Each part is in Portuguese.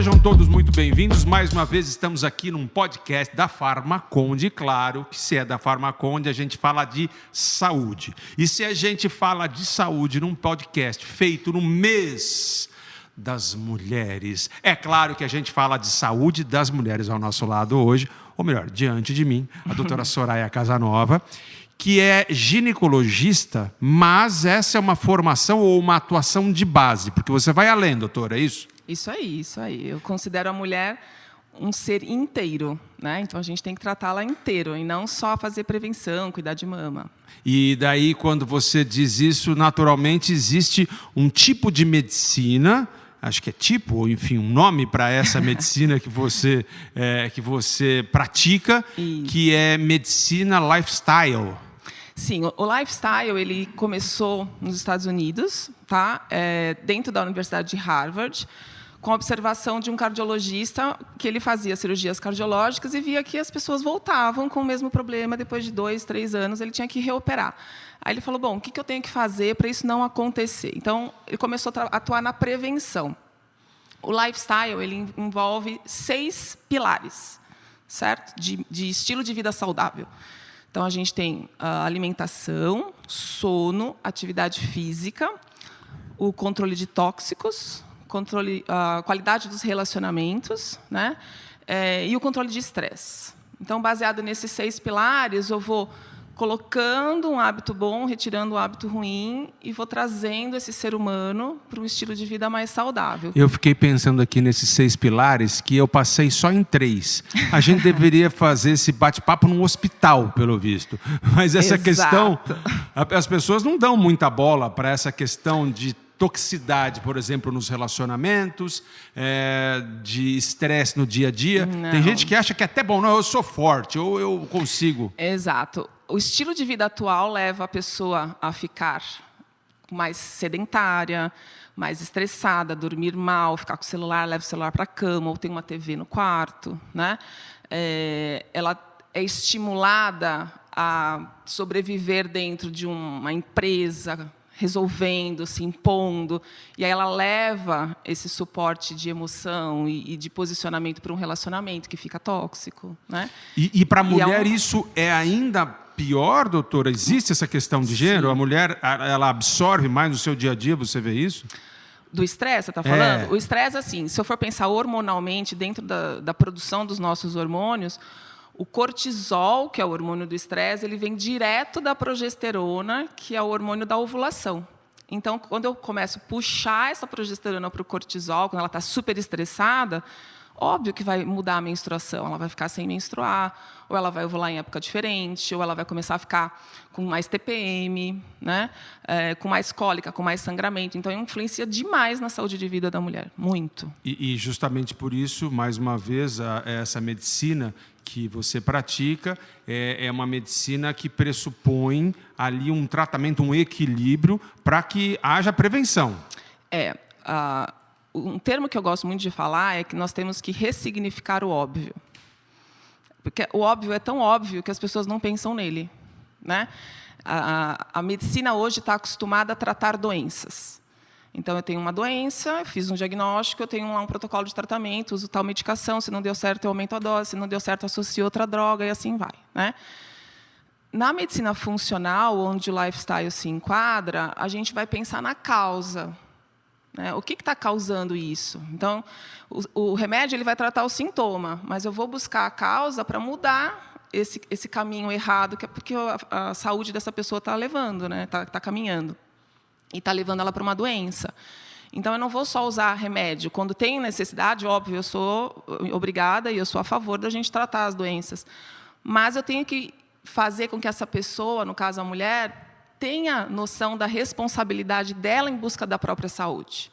sejam todos muito bem-vindos. Mais uma vez estamos aqui num podcast da Farmaconde. Claro que se é da Farmaconde, a gente fala de saúde. E se a gente fala de saúde num podcast feito no mês das mulheres, é claro que a gente fala de saúde das mulheres ao nosso lado hoje, ou melhor, diante de mim, a doutora Soraya Casanova, que é ginecologista, mas essa é uma formação ou uma atuação de base, porque você vai além, doutora, é isso? Isso aí. Eu considero a mulher um ser inteiro, né? Então a gente tem que tratá-la inteiro e não só fazer prevenção, cuidar de mama. E daí, quando você diz isso, naturalmente existe um tipo de medicina, acho que é tipo, ou enfim, um nome para essa medicina que você pratica, que é medicina lifestyle. Sim, o lifestyle ele começou nos Estados Unidos, tá? Dentro da Universidade de Harvard, com a observação de um cardiologista que ele fazia cirurgias cardiológicas e via que as pessoas voltavam com o mesmo problema depois de 2, 3 anos, ele tinha que reoperar. Aí ele falou, bom, o que eu tenho que fazer para isso não acontecer? Então, ele começou a atuar na prevenção. O lifestyle ele envolve 6 pilares, certo? De estilo de vida saudável. Então, a gente tem a alimentação, sono, atividade física, o controle de tóxicos, a qualidade dos relacionamentos, né? E o controle de estresse. Então, baseado nesses 6 pilares, eu vou colocando um hábito bom, retirando um hábito ruim e vou trazendo esse ser humano para um estilo de vida mais saudável. Eu fiquei pensando aqui nesses 6 pilares que eu passei só em 3. A gente deveria fazer esse bate-papo num hospital, pelo visto. Mas essa questão, as pessoas não dão muita bola para essa questão de toxicidade, por exemplo, nos relacionamentos, de estresse no dia a dia. Não. Tem gente que acha que é até bom, não, eu sou forte, ou eu consigo. Exato. O estilo de vida atual leva a pessoa a ficar mais sedentária, mais estressada, dormir mal, ficar com o celular, leva o celular para a cama, ou tem uma TV no quarto, né? Ela é estimulada a sobreviver dentro de uma empresa, resolvendo, se impondo, e aí ela leva esse suporte de emoção e de posicionamento para um relacionamento que fica tóxico, né? E para a mulher isso é ainda pior, doutora? Existe essa questão de gênero? A mulher ela absorve mais no seu dia a dia, você vê isso? Do estresse, você está falando? O estresse, assim, se eu for pensar hormonalmente, dentro da produção dos nossos hormônios, o cortisol, que é o hormônio do estresse, ele vem direto da progesterona, que é o hormônio da ovulação. Então, quando eu começo a puxar essa progesterona para o cortisol, quando ela está super estressada, óbvio que vai mudar a menstruação. Ela vai ficar sem menstruar, ou ela vai ovular em época diferente, ou ela vai começar a ficar com mais TPM, né? Com mais cólica, com mais sangramento. Então, influencia demais na saúde de vida da mulher, muito. E justamente por isso, mais uma vez, essa medicina que você pratica é uma medicina que pressupõe ali um tratamento, um equilíbrio para que haja prevenção. Um termo que eu gosto muito de falar é que nós temos que ressignificar o óbvio. Porque o óbvio é tão óbvio que as pessoas não pensam nele, né? A medicina hoje está acostumada a tratar doenças. Então, eu tenho uma doença, eu fiz um diagnóstico, eu tenho lá um protocolo de tratamento, uso tal medicação, se não deu certo, eu aumento a dose, se não deu certo, associo outra droga, e assim vai, né? Na medicina funcional, onde o lifestyle se enquadra, a gente vai pensar na causa. O que está causando isso? Então, o remédio ele vai tratar o sintoma, mas eu vou buscar a causa para mudar esse caminho errado, que é porque a saúde dessa pessoa está levando, né? Tá caminhando. E está levando ela para uma doença. Então, eu não vou só usar remédio. Quando tem necessidade, óbvio, eu sou obrigada e eu sou a favor da gente tratar as doenças. Mas eu tenho que fazer com que essa pessoa, no caso a mulher, tenha noção da responsabilidade dela em busca da própria saúde.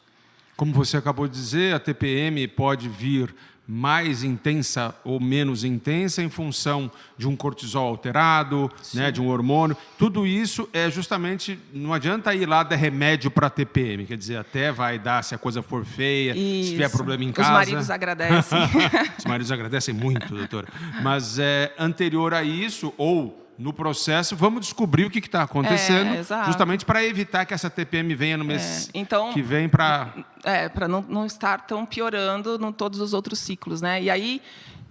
Como você acabou de dizer, a TPM pode vir mais intensa ou menos intensa em função de um cortisol alterado, né, de um hormônio. Tudo isso é justamente, não adianta ir lá dar remédio para TPM, quer dizer, até vai dar se a coisa for feia, se tiver problema em casa. Os maridos agradecem. Os maridos agradecem muito, doutora. Mas anterior a isso, ou no processo, vamos descobrir o que está acontecendo, justamente para evitar que essa TPM venha no mês que vem para não estar tão piorando em todos os outros ciclos, né? E aí,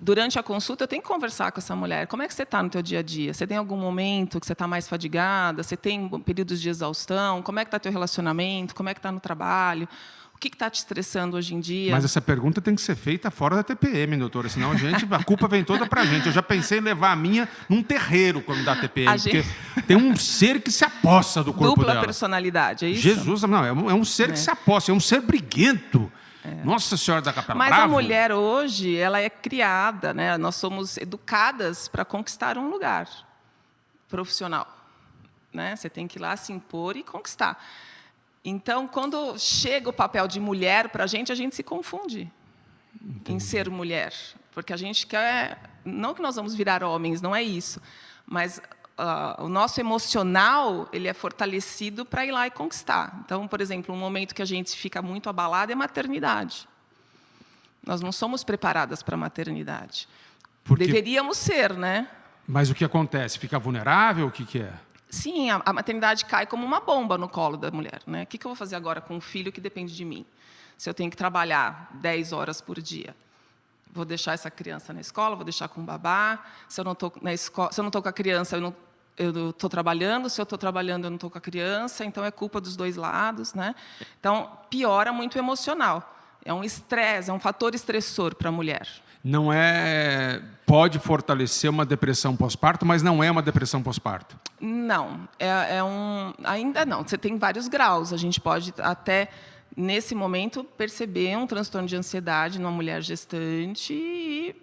durante a consulta, eu tenho que conversar com essa mulher. Como é que você está no teu dia a dia? Você tem algum momento que você está mais fadigada? Você tem períodos de exaustão? Como é que está teu relacionamento? Como é que está no trabalho? O que está te estressando hoje em dia? Mas essa pergunta tem que ser feita fora da TPM, doutora, senão a culpa vem toda para a gente. Eu já pensei em levar a minha num terreiro quando dá TPM, porque tem um ser que se apossa do corpo dela. Dupla personalidade, é isso? Jesus, não, é um ser que se apossa, é um ser briguento. Nossa Senhora da Capela. Mas bravo. A mulher hoje, ela é criada, né? Nós somos educadas para conquistar um lugar profissional, né? Você tem que ir lá se impor e conquistar. Então, quando chega o papel de mulher para a gente se confunde em ser mulher. Porque a gente quer... Não que nós vamos virar homens, não é isso. Mas o nosso emocional ele é fortalecido para ir lá e conquistar. Então, por exemplo, um momento que a gente fica muito abalada é a maternidade. Nós não somos preparadas para a maternidade. Deveríamos ser, né? Mas o que acontece? Fica vulnerável? O que é? Sim, a maternidade cai como uma bomba no colo da mulher, né? O que eu vou fazer agora com um filho que depende de mim? Se eu tenho que trabalhar 10 horas por dia, vou deixar essa criança na escola, vou deixar com o babá. Se eu não estou na escola, se eu não estou com a criança, eu estou trabalhando. Se eu estou trabalhando, eu não estou com a criança. Então é culpa dos dois lados, né? Então piora muito o emocional. É um estresse, é um fator estressor para a mulher. Não é... Pode fortalecer uma depressão pós-parto, mas não é uma depressão pós-parto. Não, ainda não. Você tem vários graus. A gente pode até, nesse momento, perceber um transtorno de ansiedade numa mulher gestante e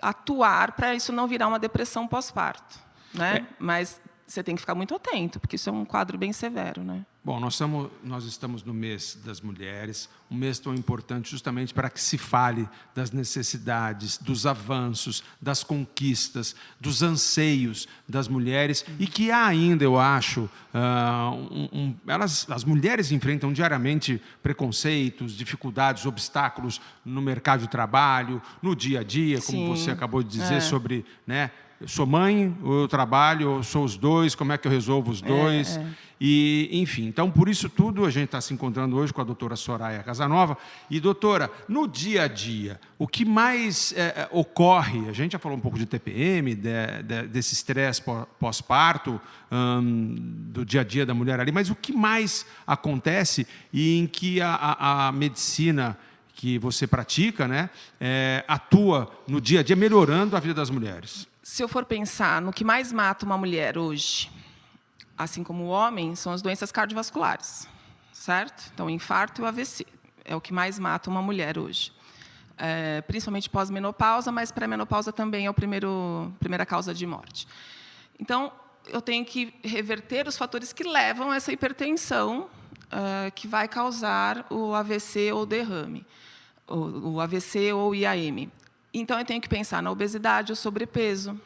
atuar para isso não virar uma depressão pós-parto, né? Mas você tem que ficar muito atento, porque isso é um quadro bem severo, né? Bom, nós estamos no mês das mulheres, um mês tão importante justamente para que se fale das necessidades, dos avanços, das conquistas, dos anseios das mulheres e que há ainda, eu acho, as mulheres enfrentam diariamente preconceitos, dificuldades, obstáculos no mercado de trabalho, no dia a dia, como você acabou de dizer sobre, né? Eu sou mãe, ou eu trabalho, ou sou os dois, como é que eu resolvo os dois? E, enfim, então, por isso tudo, a gente está se encontrando hoje com a doutora Soraya Casanova. E, doutora, no dia a dia, o que mais ocorre? A gente já falou um pouco de TPM, desse estresse pós-parto, do dia a dia da mulher ali, mas o que mais acontece e em que a medicina que você pratica, né, atua no dia a dia, melhorando a vida das mulheres? Se eu for pensar no que mais mata uma mulher hoje, assim como o homem, são as doenças cardiovasculares, certo? Então, o infarto e o AVC é o que mais mata uma mulher hoje. Principalmente pós-menopausa, mas pré-menopausa também é a primeira causa de morte. Então, eu tenho que reverter os fatores que levam a essa hipertensão que vai causar o AVC ou derrame, o AVC ou IAM. Então, eu tenho que pensar na obesidade, o sobrepeso,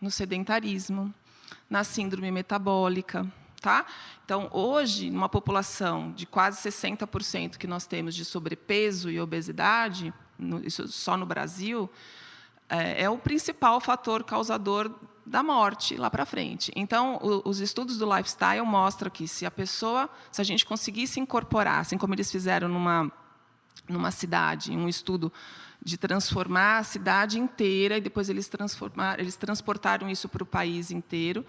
no sedentarismo, na síndrome metabólica. Tá? Então, hoje, numa população de quase 60% que nós temos de sobrepeso e obesidade, isso só no Brasil, é o principal fator causador da morte lá para frente. Então, os estudos do lifestyle mostram que se a gente conseguir se incorporar, assim como eles fizeram numa cidade, um estudo de transformar a cidade inteira, e depois eles transportaram isso para o país inteiro,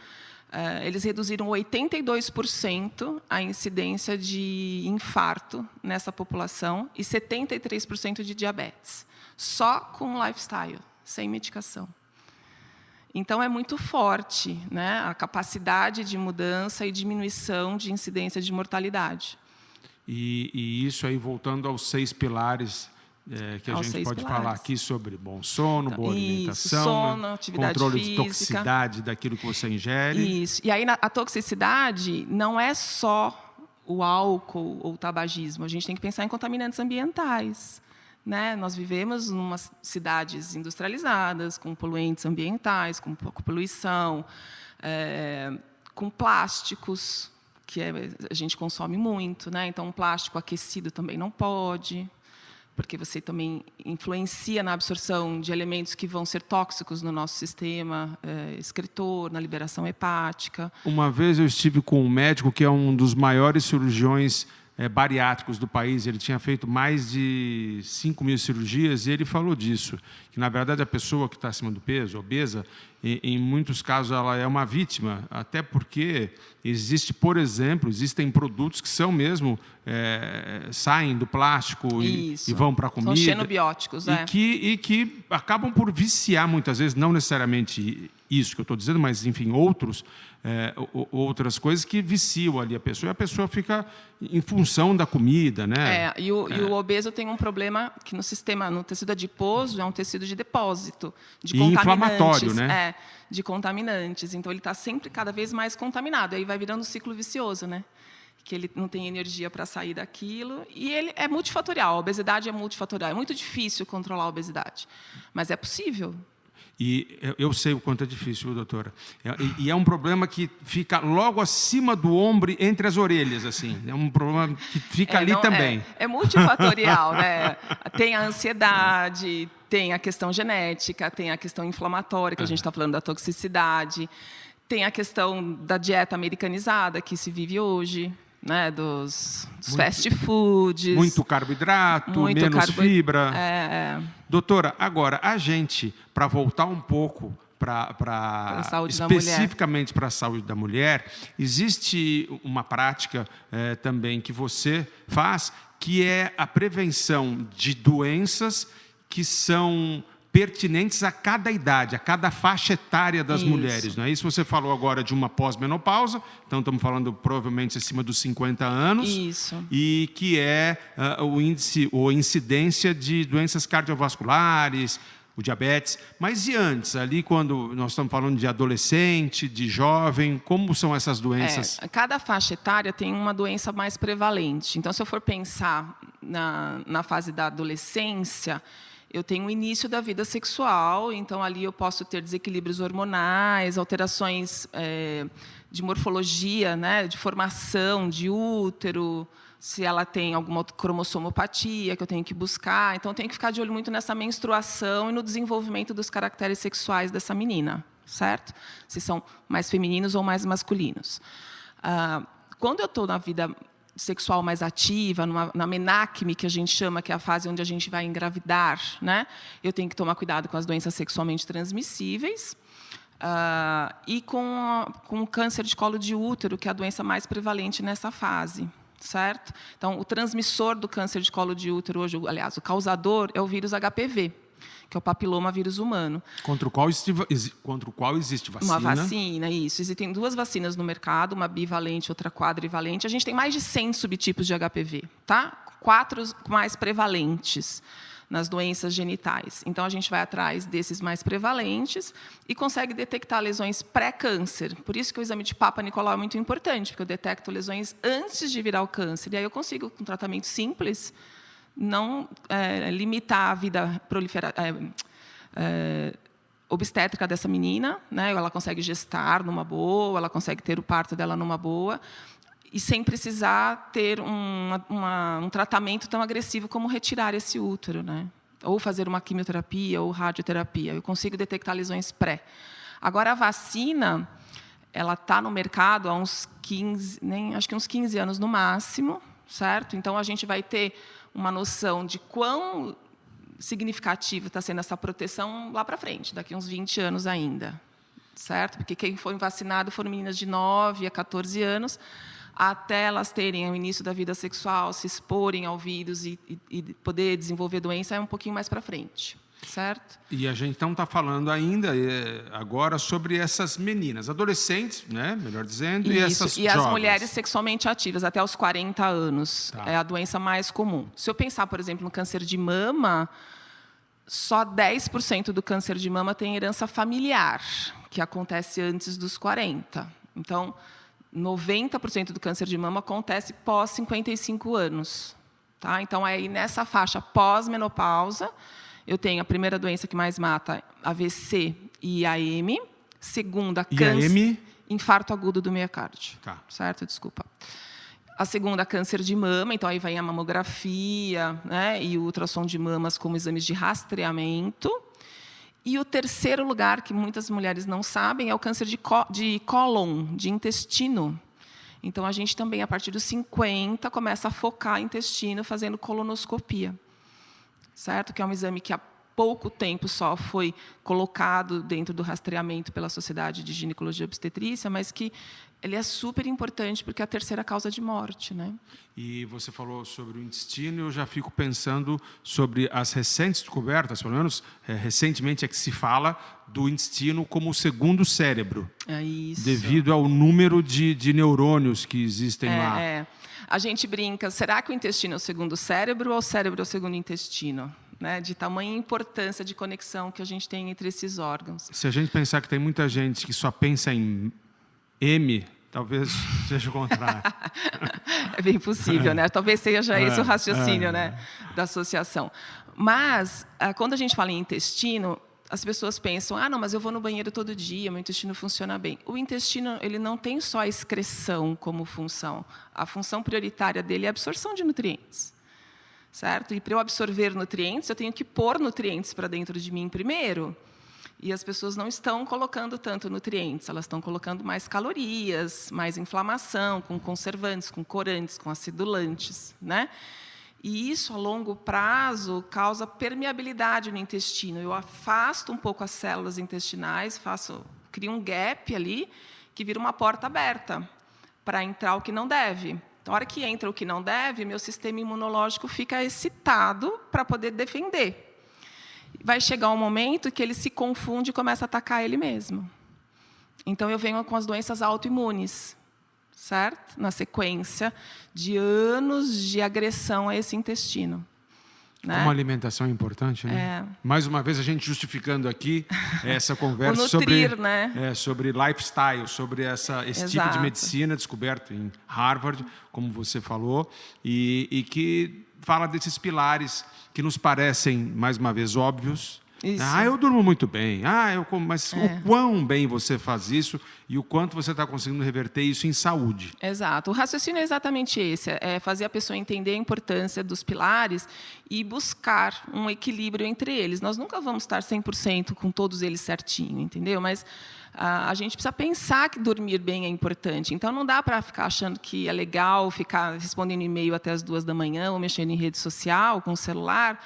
eles reduziram 82% a incidência de infarto nessa população e 73% de diabetes, só com lifestyle, sem medicação. Então, é muito forte, né, a capacidade de mudança e diminuição de incidência de mortalidade. E isso aí, voltando aos 6 pilares que a gente pode falar aqui sobre bom sono, boa alimentação, sono, atividade controle física, de toxicidade daquilo que você ingere. Isso. E aí a toxicidade não é só o álcool ou o tabagismo. A gente tem que pensar em contaminantes ambientais. Né? Nós vivemos em umas cidades industrializadas, com poluentes ambientais, com poluição, com plásticos, que a gente consome muito. Né? Então, um plástico aquecido também não pode, porque você também influencia na absorção de elementos que vão ser tóxicos no nosso sistema excretor, na liberação hepática. Uma vez eu estive com um médico que é um dos maiores cirurgiões bariátricos do país. Ele tinha feito mais de 5.000 cirurgias e ele falou disso, que na verdade a pessoa que está acima do peso, obesa, em muitos casos ela é uma vítima, até porque existem produtos que são mesmo saem do plástico e vão para a comida. São xenobióticos, e que acabam por viciar muitas vezes, não necessariamente isso que eu estou dizendo, mas enfim outras coisas que viciam ali a pessoa e a pessoa fica em função da comida, né? E o obeso tem um problema que no tecido adiposo é um tecido de depósito de contaminantes, inflamatório, né? De contaminantes. Então ele está sempre cada vez mais contaminado. Aí vai virando um ciclo vicioso, né? Que ele não tem energia para sair daquilo. E ele é multifatorial. A obesidade é multifatorial. É muito difícil controlar a obesidade, mas é possível. E eu sei o quanto é difícil, viu, doutora? E é um problema que fica logo acima do ombro, entre as orelhas, assim. É um problema que fica ali também. É multifatorial, né? Tem a ansiedade, tem a questão genética, tem a questão inflamatória, que a gente está falando da toxicidade, tem a questão da dieta americanizada que se vive hoje, né? Dos fast foods. Muito carboidrato, menos fibra. Doutora, agora, a gente, para voltar um pouco especificamente para a saúde da mulher, existe uma prática também que você faz, que é a prevenção de doenças que são pertinentes a cada idade, a cada faixa etária das mulheres. Não é isso? Você falou agora de uma pós-menopausa, então estamos falando provavelmente acima dos 50 anos. Isso. E que é o índice ou incidência de doenças cardiovasculares, o diabetes. Mas e antes, ali quando nós estamos falando de adolescente, de jovem, como são essas doenças? Cada faixa etária tem uma doença mais prevalente. Então, se eu for pensar na fase da adolescência, eu tenho o início da vida sexual, então ali eu posso ter desequilíbrios hormonais, alterações de morfologia, né, de formação de útero, se ela tem alguma cromossomopatia que eu tenho que buscar. Então, eu tenho que ficar de olho muito nessa menstruação e no desenvolvimento dos caracteres sexuais dessa menina, certo? Se são mais femininos ou mais masculinos. Quando eu estou na vida sexual mais ativa, na menacme, que a gente chama, que é a fase onde a gente vai engravidar, né? Eu tenho que tomar cuidado com as doenças sexualmente transmissíveis e com o câncer de colo de útero, que é a doença mais prevalente nessa fase, certo? Então, o transmissor do câncer de colo de útero hoje, aliás, o causador é o vírus HPV, que é o papiloma vírus humano. Contra o qual existe vacina. Uma vacina, isso. Existem 2 vacinas no mercado, uma bivalente e outra quadrivalente. A gente tem mais de 100 subtipos de HPV, tá? 4 mais prevalentes nas doenças genitais. Então, a gente vai atrás desses mais prevalentes e consegue detectar lesões pré-câncer. Por isso que o exame de Papa Nicolau é muito importante, porque eu detecto lesões antes de virar o câncer. E aí eu consigo, com um tratamento simples, não limitar a vida obstétrica dessa menina, né? Ela consegue gestar numa boa, ela consegue ter o parto dela numa boa, e sem precisar ter um tratamento tão agressivo como retirar esse útero, né? Ou fazer uma quimioterapia ou radioterapia. Eu consigo detectar lesões pré. Agora, a vacina, ela está no mercado há uns 15, acho que uns 15 anos no máximo, certo? Então, a gente vai ter uma noção de quão significativa está sendo essa proteção lá para frente, daqui a uns 20 anos ainda, certo? Porque quem foi vacinado foram meninas de 9 a 14 anos, até elas terem o início da vida sexual, se exporem ao vírus e poder desenvolver doença, é um pouquinho mais para frente, certo? E a gente não está falando ainda agora sobre essas meninas, adolescentes, né, melhor dizendo, e essas jovens. As mulheres sexualmente ativas, até os 40 anos, é a doença mais comum. Se eu pensar, por exemplo, no câncer de mama, só 10% do câncer de mama tem herança familiar, que acontece antes dos 40. Então, 90% do câncer de mama acontece pós 55 anos. Tá? Então, aí nessa faixa pós-menopausa, eu tenho a primeira doença que mais mata, AVC e IAM. Segunda, câncer, infarto agudo do miocárdio. Tá. Certo? Desculpa. A segunda, câncer de mama, então aí vem a mamografia, né, e o ultrassom de mamas como exames de rastreamento. E o terceiro lugar, que muitas mulheres não sabem, é o câncer de cólon, de intestino. Então, a gente também, a partir dos 50, começa a focar intestino fazendo colonoscopia, certo? Que é um exame que há pouco tempo só foi colocado dentro do rastreamento pela Sociedade de Ginecologia e Obstetrícia, mas que ele é super importante porque é a terceira causa de morte, né? E você falou sobre o intestino, eu já fico pensando sobre as recentes descobertas, pelo menos recentemente é que se fala do intestino como o segundo cérebro. É isso. Devido ao número de neurônios que existem lá. A gente brinca, será que o intestino é o segundo cérebro ou o cérebro é o segundo intestino? Né, de tamanha importância de conexão que a gente tem entre esses órgãos. Se a gente pensar que tem muita gente que só pensa em M, talvez seja o contrário. É bem possível, né? Talvez seja esse o raciocínio, né, da associação. Mas, quando a gente fala em intestino, as pessoas pensam, não, mas eu vou no banheiro todo dia, meu intestino funciona bem. O intestino, ele não tem só a excreção como função. A função prioritária dele é a absorção de nutrientes. Certo? E para eu absorver nutrientes, eu tenho que pôr nutrientes para dentro de mim primeiro. E as pessoas não estão colocando tanto nutrientes, elas estão colocando mais calorias, mais inflamação, com conservantes, com corantes, com acidulantes, né? E isso, a longo prazo, causa permeabilidade no intestino. Eu afasto um pouco as células intestinais, crio um gap ali, que vira uma porta aberta para entrar o que não deve. Na hora que entra o que não deve, meu sistema imunológico fica excitado para poder defender. Vai chegar um momento que ele se confunde e começa a atacar ele mesmo. Então, eu venho com as doenças autoimunes, certo? Na sequência de anos de agressão a esse intestino. Né? Uma alimentação importante, né? Mais uma vez, a gente justificando aqui essa conversa nutrir, sobre, né? Sobre lifestyle, sobre esse tipo de medicina descoberto em Harvard, como você falou, e que fala desses pilares que nos parecem, mais uma vez, óbvios. Isso. Eu durmo muito bem. Mas o quão bem você faz isso e o quanto você está conseguindo reverter isso em saúde. Exato. O raciocínio é exatamente esse. É fazer a pessoa entender a importância dos pilares e buscar um equilíbrio entre eles. Nós nunca vamos estar 100% com todos eles certinho, entendeu? Mas a gente precisa pensar que dormir bem é importante. Então, não dá para ficar achando que é legal ficar respondendo e-mail até as 2 da manhã ou mexendo em rede social, com o celular,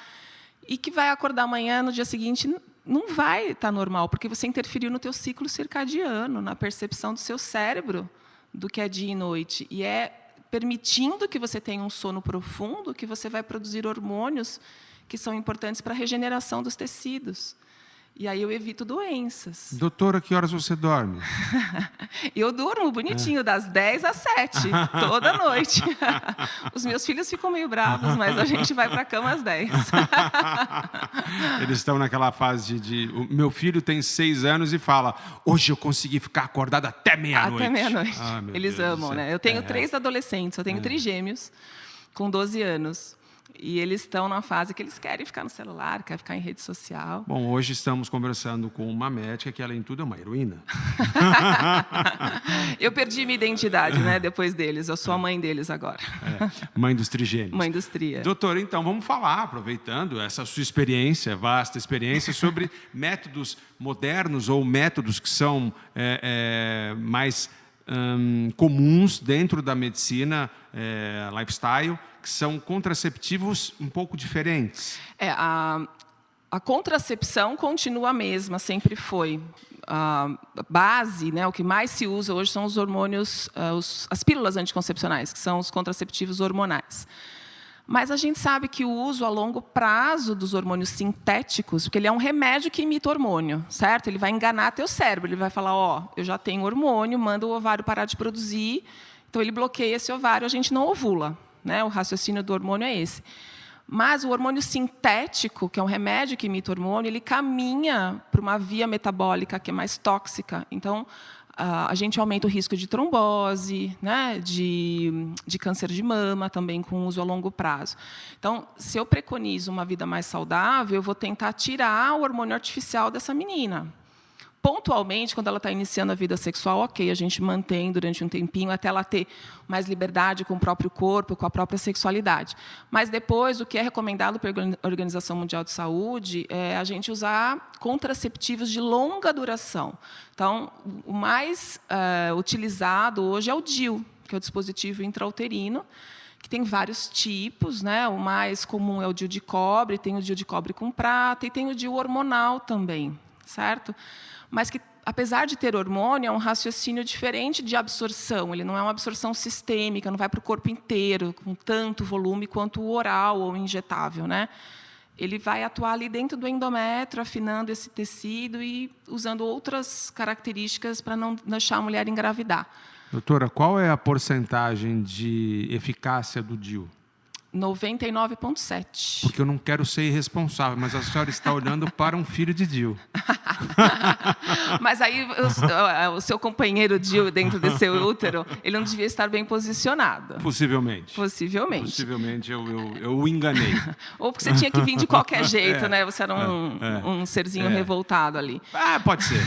e que vai acordar amanhã, no dia seguinte, não vai estar normal, porque você interferiu no teu ciclo circadiano, na percepção do seu cérebro do que é dia e noite. E é permitindo que você tenha um sono profundo que você vai produzir hormônios que são importantes para a regeneração dos tecidos. E aí eu evito doenças. Doutora, que horas você dorme? Eu durmo bonitinho, das 10 às 7, toda noite. Os meus filhos ficam meio bravos, mas a gente vai para a cama às 10. Eles estão naquela fase O meu filho tem 6 anos e fala, hoje eu consegui ficar acordado até meia-noite. Até meia-noite. Eles Deus amam, né? Eu tenho 3 adolescentes, eu tenho trigêmeos com 12 anos. E eles estão na fase que eles querem ficar no celular, querem ficar em rede social. Bom, hoje estamos conversando com uma médica que, além de tudo, é uma heroína. Eu perdi minha identidade, né, depois deles. Eu sou a mãe deles agora. Mãe dos trigêmeos. Mãe dos tria. Doutora, então, vamos falar, aproveitando essa sua experiência, vasta experiência, sobre métodos modernos ou métodos que são mais comuns dentro da medicina lifestyle, que são contraceptivos um pouco diferentes. A contracepção continua a mesma, sempre foi. A base, né, o que mais se usa hoje são os hormônios, as pílulas anticoncepcionais, que são os contraceptivos hormonais. Mas a gente sabe que o uso a longo prazo dos hormônios sintéticos, porque ele é um remédio que imita hormônio, certo? Ele vai enganar teu cérebro, ele vai falar, eu já tenho hormônio, manda o ovário parar de produzir, então ele bloqueia esse ovário, a gente não ovula, né? O raciocínio do hormônio é esse. Mas o hormônio sintético, que é um remédio que imita hormônio, ele caminha para uma via metabólica que é mais tóxica. Então, a gente aumenta o risco de trombose, né, de câncer de mama, também com uso a longo prazo. Então, se eu preconizo uma vida mais saudável, eu vou tentar tirar o hormônio artificial dessa menina. Pontualmente, quando ela está iniciando a vida sexual, ok, a gente mantém durante um tempinho até ela ter mais liberdade com o próprio corpo, com a própria sexualidade. Mas depois, o que é recomendado pela Organização Mundial de Saúde é a gente usar contraceptivos de longa duração. Então, o mais utilizado hoje é o DIU, que é o dispositivo intrauterino, que tem vários tipos, né? O mais comum é o DIU de cobre, tem o DIU de cobre com prata e tem o DIU hormonal também, certo? Mas que, apesar de ter hormônio, é um raciocínio diferente de absorção. Ele não é uma absorção sistêmica, não vai para o corpo inteiro, com tanto volume quanto o oral ou injetável, né? Ele vai atuar ali dentro do endométrio, afinando esse tecido e usando outras características para não deixar a mulher engravidar. Doutora, qual é a porcentagem de eficácia do DIU? 99,7%. Porque eu não quero ser irresponsável, mas a senhora está olhando para um filho de DIU. Mas aí o seu companheiro DIU dentro desse seu útero, ele não devia estar bem posicionado. Possivelmente. Possivelmente. Possivelmente eu o enganei. Ou porque você tinha que vir de qualquer jeito, né? Você era um serzinho revoltado ali. Pode ser.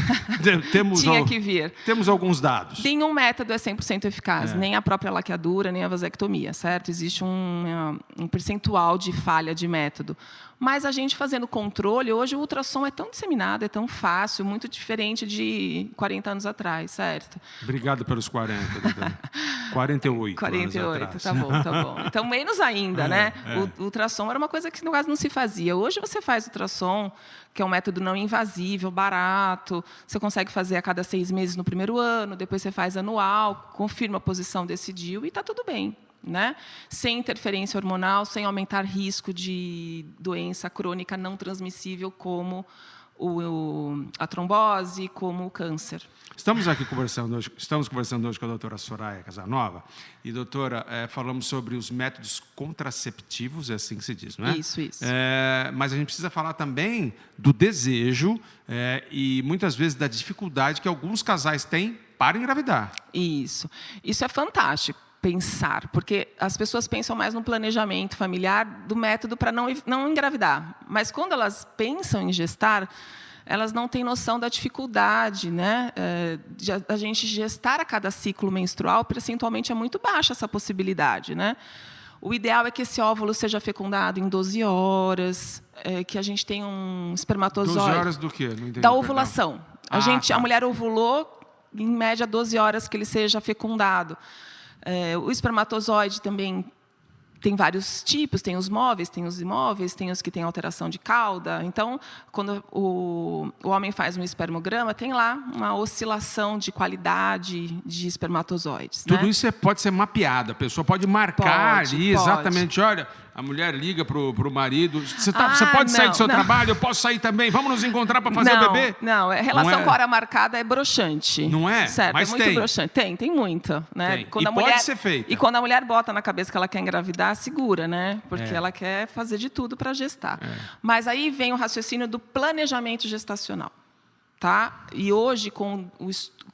Tinha que vir. Temos alguns dados. Nenhum método é 100% eficaz, nem a própria laqueadura, nem a vasectomia, certo? Existe um percentual de falha de método. Mas a gente fazendo controle, hoje o ultrassom é tão disseminado, é tão fácil, muito diferente de 40 anos atrás, certo? Obrigado pelos 40, doutora. 48 anos atrás. Tá bom. Então, menos ainda, né? O ultrassom era uma coisa que, no caso, não se fazia. Hoje você faz ultrassom, que é um método não invasivo, barato. Você consegue fazer a cada 6 meses no primeiro ano, depois você faz anual, confirma a posição desse DIU e está tudo bem. Né? Sem interferência hormonal, sem aumentar risco de doença crônica não transmissível como a trombose, como o câncer. Estamos conversando hoje com a doutora Soraya Casanova. E, doutora, falamos sobre os métodos contraceptivos, é assim que se diz, não é? Isso. Mas a gente precisa falar também do desejo e, muitas vezes, da dificuldade que alguns casais têm para engravidar. Isso é fantástico. Pensar, porque as pessoas pensam mais no planejamento familiar do método para não engravidar. Mas, quando elas pensam em gestar, elas não têm noção da dificuldade, né? De a gente gestar a cada ciclo menstrual, percentualmente é muito baixa essa possibilidade, né? O ideal é que esse óvulo seja fecundado em 12 horas, que a gente tenha um espermatozoide... 12 horas do quê? Não entendi, da ovulação. Tá. A mulher ovulou, em média, 12 horas que ele seja fecundado. O espermatozoide também tem vários tipos, tem os móveis, tem os imóveis, tem os que têm alteração de cauda. Então, quando o homem faz um espermograma, tem lá uma oscilação de qualidade de espermatozoides. Tudo né? isso pode ser mapeado, a pessoa pode marcar ali exatamente, olha, a mulher liga para o marido, você pode sair do seu trabalho, eu posso sair também, vamos nos encontrar para fazer o bebê? Não, relação com hora marcada é broxante. Não é? Certo, Mas é muito broxante. Tem muita. Né? Tem. Pode ser feita. E quando a mulher bota na cabeça que ela quer engravidar, segura, né? Porque ela quer fazer de tudo para gestar. Mas aí vem o raciocínio do planejamento gestacional. Tá? E hoje, com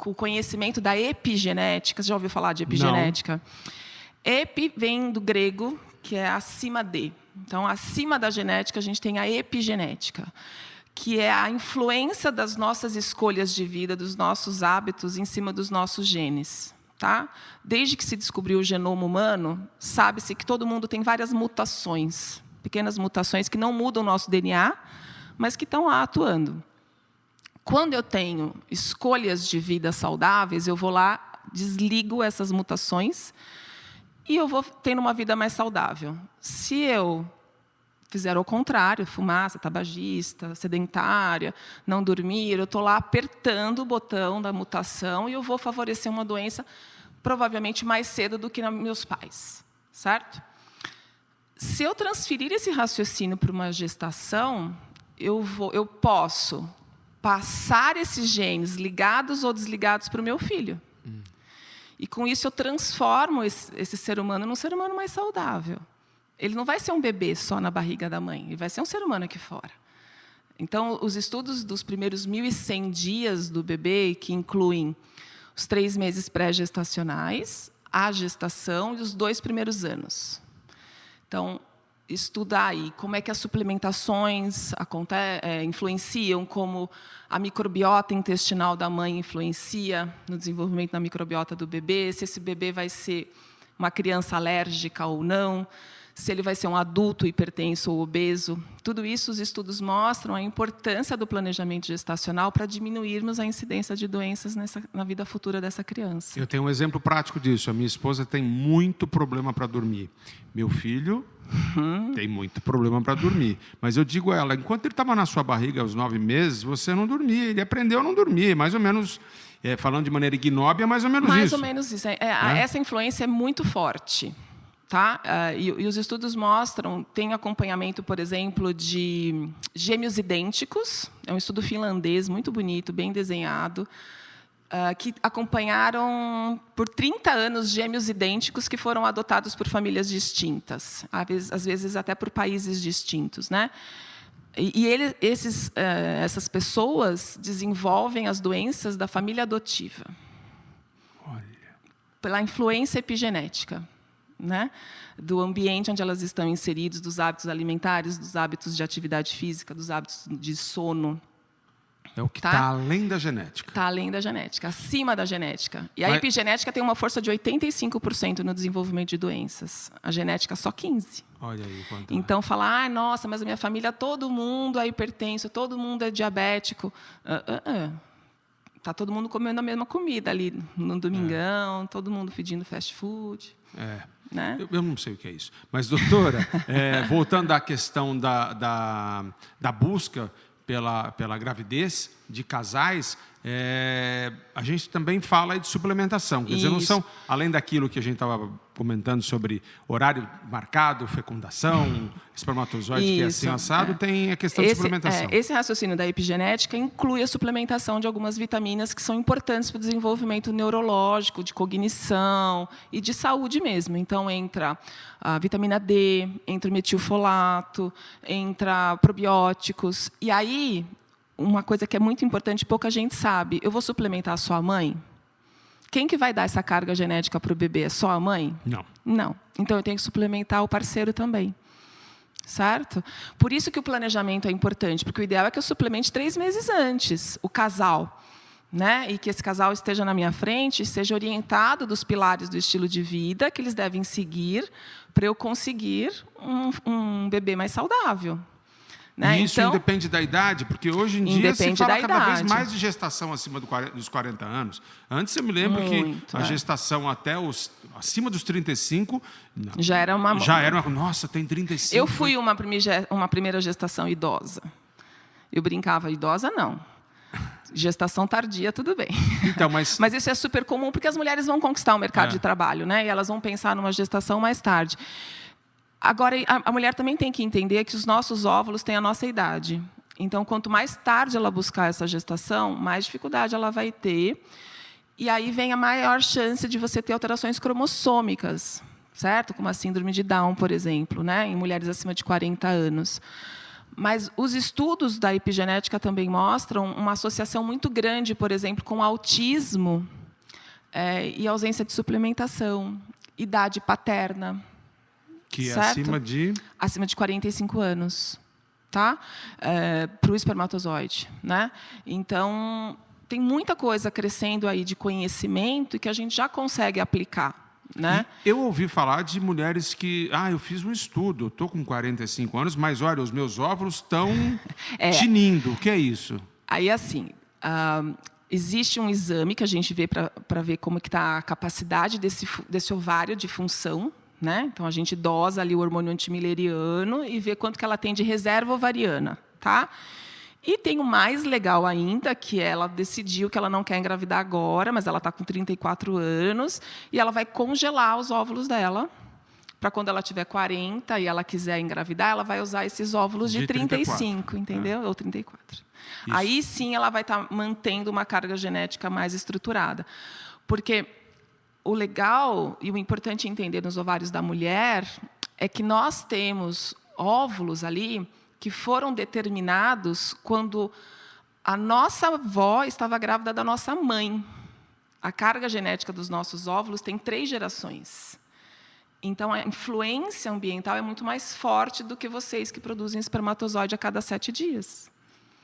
o conhecimento da epigenética, você já ouviu falar de epigenética? Não. Epi vem do grego, que é acima de. Então, acima da genética, a gente tem a epigenética, que é a influência das nossas escolhas de vida, dos nossos hábitos em cima dos nossos genes. Tá? Desde que se descobriu o genoma humano, sabe-se que todo mundo tem várias mutações, pequenas mutações que não mudam o nosso DNA, mas que estão lá atuando. Quando eu tenho escolhas de vida saudáveis, eu vou lá, desligo essas mutações e eu vou tendo uma vida mais saudável. Se eu fizer ao contrário, fumar, ser tabagista, sedentária, não dormir, eu estou lá apertando o botão da mutação e eu vou favorecer uma doença provavelmente mais cedo do que meus pais, certo? Se eu transferir esse raciocínio para uma gestação, eu posso passar esses genes ligados ou desligados para o meu filho. E, com isso, eu transformo esse ser humano num ser humano mais saudável. Ele não vai ser um bebê só na barriga da mãe, ele vai ser um ser humano aqui fora. Então, os estudos dos primeiros 1.100 dias do bebê, que incluem os 3 meses pré-gestacionais, a gestação e os 2 primeiros anos. Então, estudar aí como é que as suplementações influenciam, como a microbiota intestinal da mãe influencia no desenvolvimento da microbiota do bebê, se esse bebê vai ser uma criança alérgica ou não, se ele vai ser um adulto hipertenso ou obeso. Tudo isso os estudos mostram a importância do planejamento gestacional para diminuirmos a incidência de doenças na vida futura dessa criança. Eu tenho um exemplo prático disso. A minha esposa tem muito problema para dormir. Meu filho tem muito problema para dormir. Mas eu digo a ela, enquanto ele estava na sua barriga aos 9 meses, você não dormia. Ele aprendeu a não dormir, mais ou menos, falando de maneira ignóbia, mais ou menos isso. Mais ou menos isso. Essa influência é muito forte. Tá? E os estudos mostram, tem acompanhamento, por exemplo, de gêmeos idênticos, é um estudo finlandês muito bonito, bem desenhado, que acompanharam por 30 anos gêmeos idênticos que foram adotados por famílias distintas, às vezes até por países distintos, né? E essas pessoas desenvolvem as doenças da família adotiva. Olha. Pela influência epigenética. Né? Do ambiente onde elas estão inseridas, dos hábitos alimentares, dos hábitos de atividade física, dos hábitos de sono. É o que está além da genética. Está além da genética, acima da genética. E a epigenética tem uma força de 85% no desenvolvimento de doenças. A genética só 15%. Olha aí quanto. Então, falar, nossa, mas a minha família, todo mundo é hipertenso, todo mundo é diabético. Está todo mundo comendo a mesma comida ali no domingão, todo mundo pedindo fast food. Né? Eu não sei o que é isso. Mas, doutora, voltando à questão da busca pela gravidez de casais, a gente também fala de suplementação. Quer dizer, não são, além daquilo que a gente estava comentando sobre horário marcado, fecundação, espermatozoide que é assim assado, tem a questão de suplementação. Esse raciocínio da epigenética inclui a suplementação de algumas vitaminas que são importantes para o desenvolvimento neurológico, de cognição e de saúde mesmo. Então, entra a vitamina D, entra o metilfolato, entra probióticos. E aí, uma coisa que é muito importante, pouca gente sabe, eu vou suplementar a sua mãe? Quem que vai dar essa carga genética para o bebê? É só a mãe? Não. Não. Então, eu tenho que suplementar o parceiro também. Certo? Por isso que o planejamento é importante, porque o ideal é que eu suplemente 3 meses antes, o casal. Né? E que esse casal esteja na minha frente, seja orientado dos pilares do estilo de vida que eles devem seguir para eu conseguir um bebê mais saudável. Né? E isso então, independe da idade, porque hoje em dia se fala cada vez mais de gestação acima dos 40 anos. Antes eu me lembro que a gestação até acima dos 35 não, já era uma... Nossa, tem 35. Eu fui uma primeira gestação idosa. Eu brincava, idosa não. Gestação tardia, tudo bem. Então, mas isso é super comum, porque as mulheres vão conquistar o mercado de trabalho, né? E elas vão pensar numa gestação mais tarde. Agora, a mulher também tem que entender que os nossos óvulos têm a nossa idade. Então, quanto mais tarde ela buscar essa gestação, mais dificuldade ela vai ter. E aí vem a maior chance de você ter alterações cromossômicas, certo? Como a síndrome de Down, por exemplo, né? Em mulheres acima de 40 anos. Mas os estudos da epigenética também mostram uma associação muito grande, por exemplo, com autismo e ausência de suplementação, idade paterna. Que é certo? acima de 45 anos, tá? Para o espermatozoide, né? Então, tem muita coisa crescendo aí de conhecimento e que a gente já consegue aplicar. Né? Eu ouvi falar de mulheres que... eu fiz um estudo, estou com 45 anos, mas, olha, os meus óvulos estão tinindo. O que é isso? Aí, assim, existe um exame que a gente vê para ver como está a capacidade desse ovário de função. Né? Então, a gente dosa ali o hormônio antimileriano e vê quanto que ela tem de reserva ovariana. Tá? E tem o mais legal ainda, que ela decidiu que ela não quer engravidar agora, mas ela está com 34 anos, e ela vai congelar os óvulos dela, para quando ela tiver 40 e ela quiser engravidar, ela vai usar esses óvulos de 35, entendeu? Ou 34. Isso. Aí sim ela vai estar mantendo uma carga genética mais estruturada. Porque o legal e o importante entender nos ovários da mulher é que nós temos óvulos ali que foram determinados quando a nossa avó estava grávida da nossa mãe. A carga genética dos nossos óvulos tem 3 gerações. Então, a influência ambiental é muito mais forte do que vocês que produzem espermatozoide a cada 7 dias.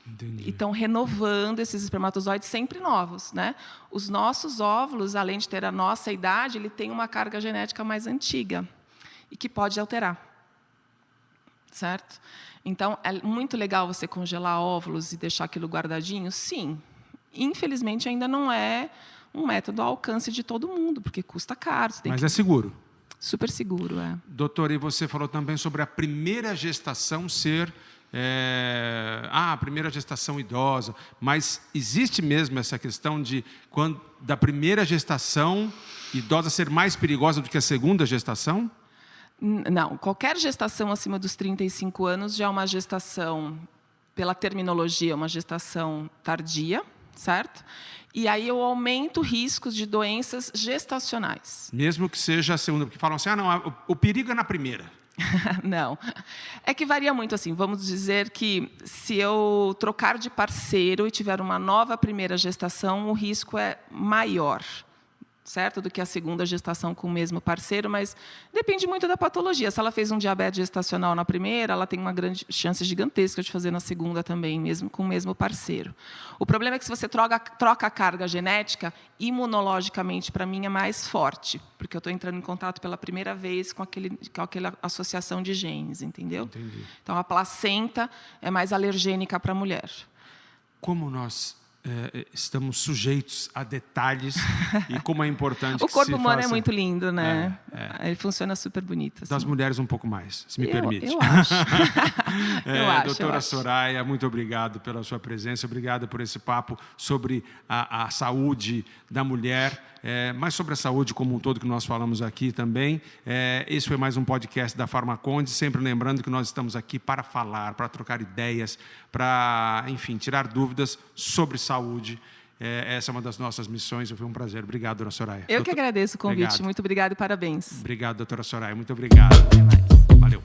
Entendi. E estão renovando esses espermatozoides sempre novos, né? Os nossos óvulos, além de ter a nossa idade, ele tem uma carga genética mais antiga e que pode alterar, certo? Então, é muito legal você congelar óvulos e deixar aquilo guardadinho? Sim. Infelizmente, ainda não é um método ao alcance de todo mundo, porque custa caro. Mas é seguro. Super seguro, é. Doutora, e você falou também sobre a primeira gestação ser... a primeira gestação idosa. Mas existe mesmo essa questão da primeira gestação idosa ser mais perigosa do que a segunda gestação? Não, qualquer gestação acima dos 35 anos já é uma gestação, pela terminologia, uma gestação tardia, certo? E aí eu aumento riscos de doenças gestacionais. Mesmo que seja a segunda, porque falam assim, não, o perigo é na primeira. Não. É que varia muito assim. Vamos dizer que se eu trocar de parceiro e tiver uma nova primeira gestação, o risco é maior, certo? Do que a segunda gestação com o mesmo parceiro, mas depende muito da patologia. Se ela fez um diabetes gestacional na primeira, ela tem uma grande chance gigantesca de fazer na segunda também, mesmo com o mesmo parceiro. O problema é que se você troca a carga genética, imunologicamente, para mim, é mais forte, porque eu estou entrando em contato pela primeira vez com aquela associação de genes, entendeu? Entendi. Então, a placenta é mais alergênica para a mulher. Como nós estamos sujeitos a detalhes e como é importante o que corpo se humano faça... é muito lindo, né? Ele funciona super bonito. Assim. Das mulheres um pouco mais, se me permite. Eu acho. Doutora Soraya, muito obrigado pela sua presença, obrigado por esse papo sobre a saúde da mulher, mas sobre a saúde como um todo que nós falamos aqui também. Esse foi mais um podcast da Farmaconde, sempre lembrando que nós estamos aqui para falar, para trocar ideias, para, enfim, tirar dúvidas sobre saúde. Essa é uma das nossas missões. Foi um prazer. Obrigado, doutora Soraya. Eu que agradeço o convite. Obrigado. Muito obrigada e parabéns. Obrigado, doutora Soraya. Muito obrigado. Até mais. Valeu.